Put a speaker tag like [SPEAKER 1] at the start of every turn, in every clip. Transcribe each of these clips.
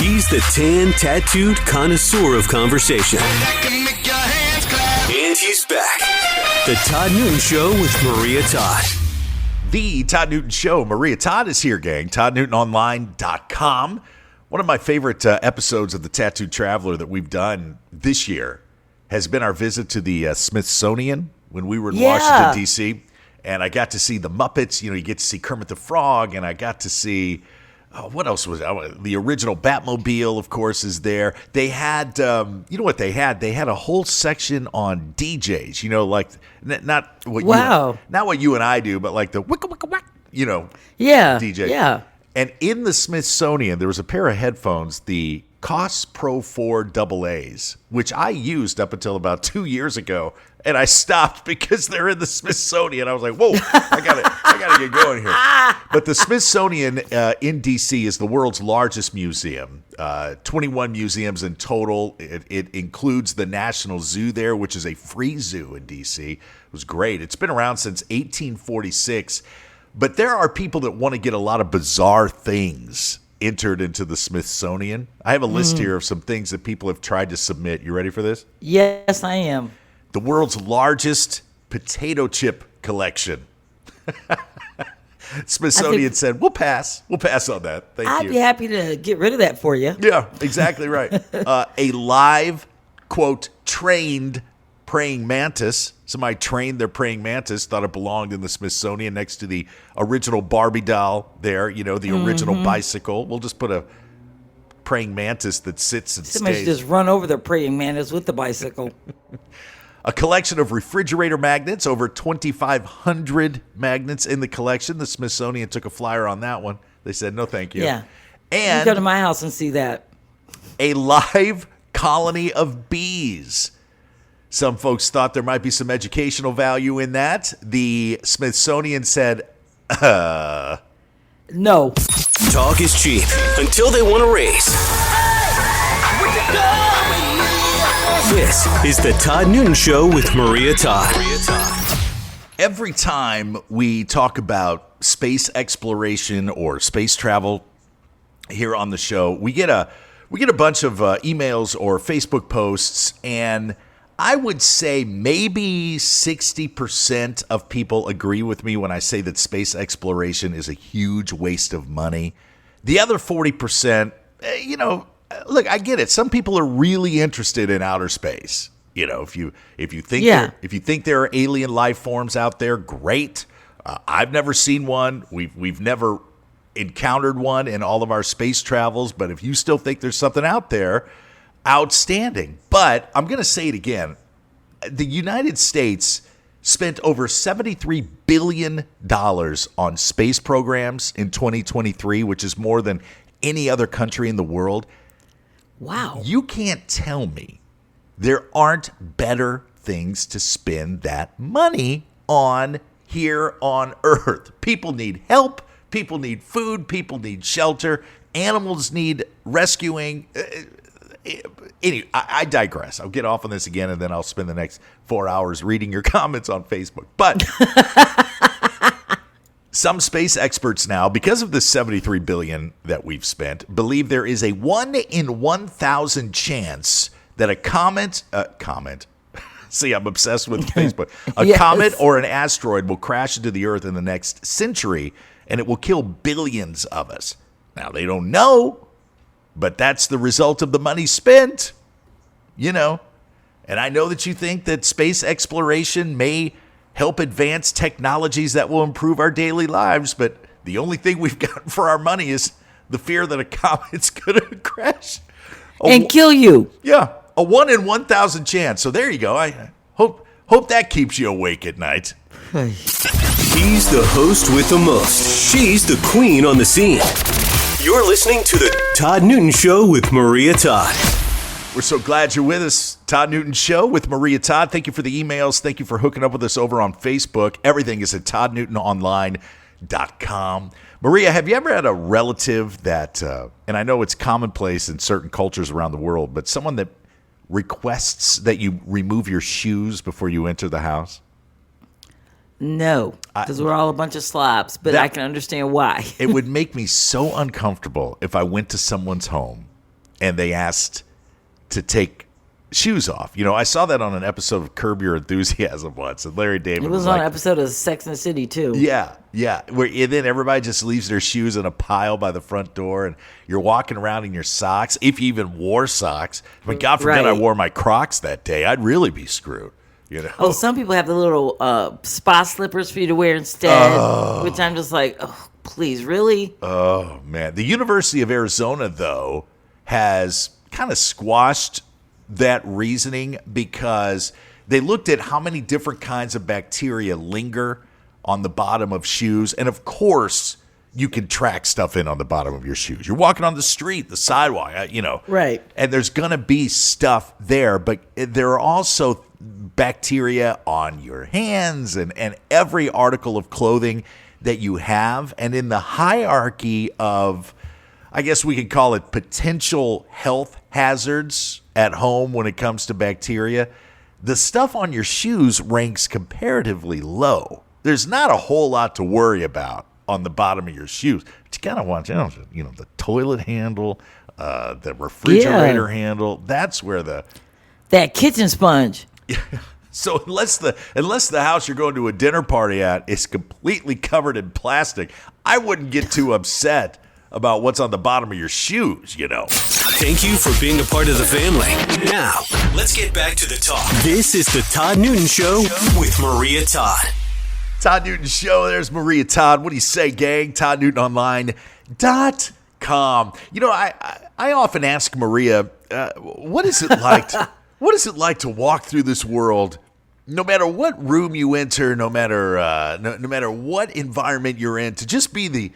[SPEAKER 1] He's the tan tattooed connoisseur of conversation. And he's back. The Todd Newton Show with Maria Todd.
[SPEAKER 2] The Todd Newton Show. Maria Todd is here, gang. ToddNewtonOnline.com. One of my favorite episodes of The Tattooed Traveler that we've done this year has been our visit to the Smithsonian when we were in Washington, D.C., and I got to see the Muppets. You know, you get to see Kermit the Frog, and I got to see, what else was it? The original Batmobile, of course, is there. They had, you know what they had? They had a whole section on DJs, you know, like, not what you and I do, but like the wicka wicka whack, you know, DJ.
[SPEAKER 3] Yeah.
[SPEAKER 2] And in the Smithsonian, there was a pair of headphones, the Koss Pro 4 AA's, which I used up until about 2 years ago, and I stopped because they're in the Smithsonian. I was like, whoa, I gotta get going here. But the Smithsonian in D.C. is the world's largest museum, 21 museums in total. It includes the National Zoo there, which is a free zoo in D.C. It was great. It's been around since 1846. But there are people that want to get a lot of bizarre things entered into the Smithsonian. I have a list here of some things that people have tried to submit. You ready for this?
[SPEAKER 3] Yes, I am.
[SPEAKER 2] The world's largest potato chip collection. Smithsonian said, we'll pass. We'll pass on that. Thank you.
[SPEAKER 3] I'd be happy to get rid of that for you.
[SPEAKER 2] Yeah, exactly right. A live, quote, trained praying mantis. Somebody trained their praying mantis, thought it belonged in the Smithsonian next to the original Barbie doll there, you know, the original bicycle. We'll just put a praying mantis that sits and
[SPEAKER 3] Somebody
[SPEAKER 2] stays.
[SPEAKER 3] should just run over the praying mantis with the bicycle.
[SPEAKER 2] A collection of refrigerator magnets, over 2,500 magnets in the collection. The Smithsonian took a flyer on that one. They said, no, thank you.
[SPEAKER 3] Yeah.
[SPEAKER 2] And
[SPEAKER 3] you go to my house and see that.
[SPEAKER 2] A live colony of bees. Some folks thought there might be some educational value in that. The Smithsonian said,
[SPEAKER 3] no.
[SPEAKER 1] Talk is cheap until they want to raise. This is the Todd Newton Show with Maria Todd.
[SPEAKER 2] Every time we talk about space exploration or space travel here on the show, we get a bunch of emails or Facebook posts, and I would say maybe 60% of people agree with me when I say that space exploration is a huge waste of money. The other 40%, you know, look, I get it. Some people are really interested in outer space. You know, if you think there are alien life forms out there, great. I've never seen one. We've never encountered one in all of our space travels. But if you still think there's something out there, outstanding. But I'm going to say it again. The United States spent over $73 billion on space programs in 2023, which is more than any other country in the world.
[SPEAKER 3] Wow.
[SPEAKER 2] You can't tell me there aren't better things to spend that money on here on Earth. People need help. People need food. People need shelter. Animals need rescuing. Anyway, I digress. I'll get off on this again, and then I'll spend the next 4 hours reading your comments on Facebook. But some space experts now, because of the $73 billion that we've spent, believe there is a 1 in 1,000 chance that a comet. See, I'm obsessed with Facebook. A comet or an asteroid will crash into the Earth in the next century, and it will kill billions of us. Now, they don't know, but that's the result of the money spent, you know. And I know that you think that space exploration may help advance technologies that will improve our daily lives, but the only thing we've got for our money is the fear that a comet's going to crash.
[SPEAKER 3] And kill you.
[SPEAKER 2] Yeah, a 1 in 1,000 chance. So there you go. I hope that keeps you awake at night.
[SPEAKER 1] He's the host with the most. She's the queen on the scene. You're listening to the Todd Newton Show with Maria Todd.
[SPEAKER 2] We're so glad you're with us. Todd Newton Show with Maria Todd. Thank you for the emails. Thank you for hooking up with us over on Facebook. Everything is at ToddNewtonOnline.com. Maria, have you ever had a relative that, and I know it's commonplace in certain cultures around the world, but someone that requests that you remove your shoes before you enter the house?
[SPEAKER 3] No, because we're all a bunch of slobs, but I can understand why.
[SPEAKER 2] It would make me so uncomfortable if I went to someone's home and they asked to take shoes off. I saw that on an episode of Curb Your Enthusiasm once, and Larry David
[SPEAKER 3] It was on an episode of Sex and the City, too.
[SPEAKER 2] Yeah. And then everybody just leaves their shoes in a pile by the front door, and you're walking around in your socks, if you even wore socks. I mean, God forbid I wore my Crocs that day. I'd really be screwed.
[SPEAKER 3] Oh, some people have the little spa slippers for you to wear instead, which I'm just like, oh, please, really?
[SPEAKER 2] Oh, man. The University of Arizona, though, has kind of squashed that reasoning because they looked at how many different kinds of bacteria linger on the bottom of shoes. And of course, you can track stuff in on the bottom of your shoes. You're walking on the street, the sidewalk,
[SPEAKER 3] Right.
[SPEAKER 2] And there's going to be stuff there, but there are also bacteria on your hands and every article of clothing that you have. And in the hierarchy of, I guess we could call it potential health hazards at home when it comes to bacteria, the stuff on your shoes ranks comparatively low. There's not a whole lot to worry about on the bottom of your shoes. But you gotta watch out, the toilet handle, the refrigerator handle. That's where
[SPEAKER 3] that kitchen sponge.
[SPEAKER 2] So unless the house you're going to a dinner party at is completely covered in plastic, I wouldn't get too upset about what's on the bottom of your shoes,
[SPEAKER 1] Thank you for being a part of the family. Now, let's get back to the talk. This is the Todd Newton Show with Maria Todd.
[SPEAKER 2] Todd Newton Show. There's Maria Todd. What do you say, gang? ToddNewtonOnline.com. I often ask Maria, what is it like? What is it like to walk through this world? No matter what room you enter, no matter what environment you're in, to just be the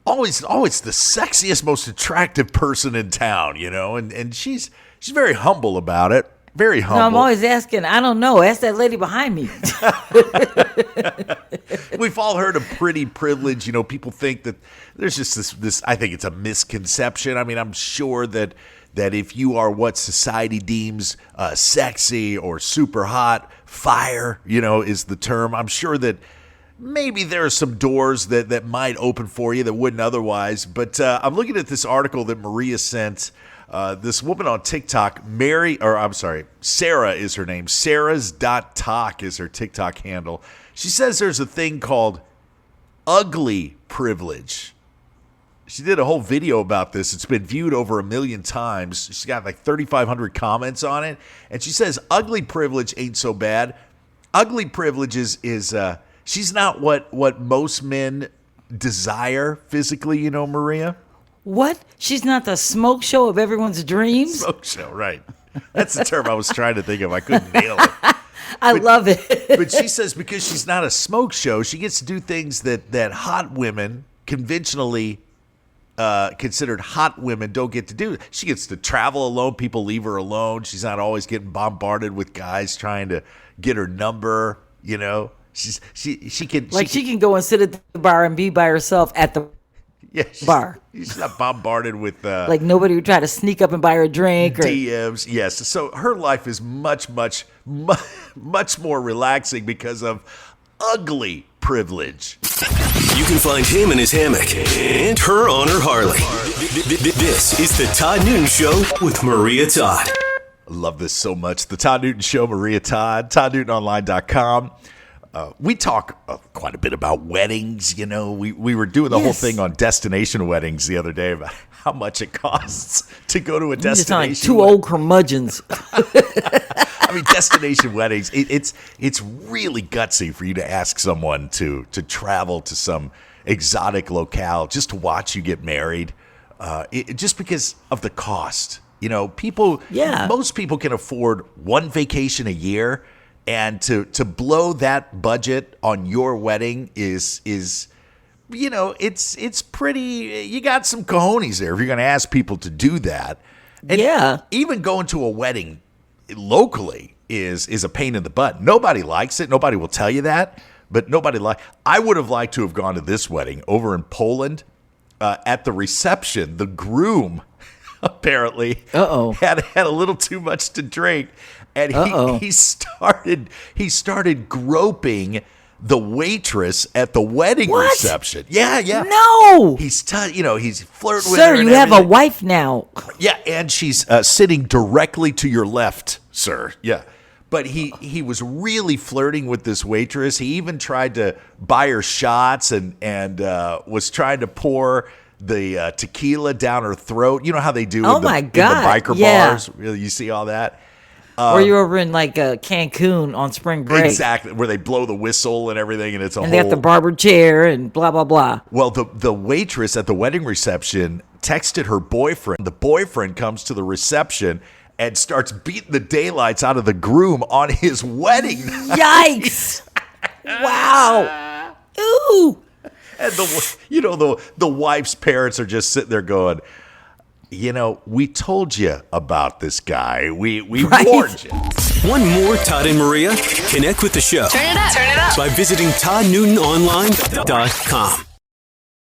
[SPEAKER 2] always the sexiest, most attractive person in town, and she's very humble about it. Very humble.
[SPEAKER 3] No, I'm always asking, I don't know. Ask that lady behind me.
[SPEAKER 2] We've all heard of pretty privilege. People think that there's just this, I think it's a misconception. I mean, I'm sure that if you are what society deems sexy or super hot, fire, is the term. I'm sure that maybe there are some doors that might open for you that wouldn't otherwise. But I'm looking at this article that Maria sent. This woman on TikTok, Sarah is her name. Sarah's.talk is her TikTok handle. She says there's a thing called ugly privilege. She did a whole video about this. It's been viewed over 1 million times. She's got like 3,500 comments on it. And she says ugly privilege ain't so bad. Ugly privilege is she's not what most men desire physically, Maria.
[SPEAKER 3] What? She's not the smoke show of everyone's dreams?
[SPEAKER 2] Smoke show, right. That's the term I was trying to think of. I couldn't nail it.
[SPEAKER 3] I love it.
[SPEAKER 2] But she says because she's not a smoke show, she gets to do things that hot women, conventionally considered hot women, don't get to do. She gets to travel alone. People leave her alone. She's not always getting bombarded with guys trying to get her number, She can
[SPEAKER 3] go and sit at the bar and be by herself at the bar.
[SPEAKER 2] She's not bombarded with
[SPEAKER 3] like nobody would try to sneak up and buy her a drink or
[SPEAKER 2] DMs. Yes, so her life is much more relaxing because of ugly privilege.
[SPEAKER 1] You can find him in his hammock and her on her Harley. This is the Todd Newton Show with Maria Todd.
[SPEAKER 2] I love this so much. The Todd Newton Show, Maria Todd, ToddNewtonOnline.com. We talk quite a bit about weddings. We were doing the whole thing on destination weddings the other day about how much it costs to go to a destination.
[SPEAKER 3] You sound like two old curmudgeons.
[SPEAKER 2] I mean, destination weddings. It's really gutsy for you to ask someone to travel to some exotic locale just to watch you get married. Just because of the cost. Most people can afford one vacation a year. And to blow that budget on your wedding is it's pretty. You got some cojones there if you're going to ask people to do that. And even going to a wedding locally is a pain in the butt. Nobody likes it. Nobody will tell you that. But I would have liked to have gone to this wedding over in Poland. At the reception, the groom apparently had a little too much to drink. And he started groping the waitress at the wedding reception. Yeah.
[SPEAKER 3] No.
[SPEAKER 2] He's he's flirting with
[SPEAKER 3] Sir,
[SPEAKER 2] her. Sir,
[SPEAKER 3] you have a wife now.
[SPEAKER 2] Yeah, and she's sitting directly to your left, sir. Yeah. But he was really flirting with this waitress. He even tried to buy her shots and was trying to pour the tequila down her throat. You know how they do in the biker bars? You see all that?
[SPEAKER 3] Or you're over in like Cancun on spring break.
[SPEAKER 2] Exactly, where they blow the whistle and everything, and
[SPEAKER 3] they got the barber chair and blah, blah, blah.
[SPEAKER 2] Well, the waitress at the wedding reception texted her boyfriend. The boyfriend comes to the reception and starts beating the daylights out of the groom on his wedding night.
[SPEAKER 3] Yikes! Wow! Ooh!
[SPEAKER 2] And the wife's parents are just sitting there going, we told you about this guy. We warned you.
[SPEAKER 1] Want more Todd and Maria? Connect with the show.
[SPEAKER 4] Turn it up.
[SPEAKER 1] By visiting ToddNewtonOnline.com.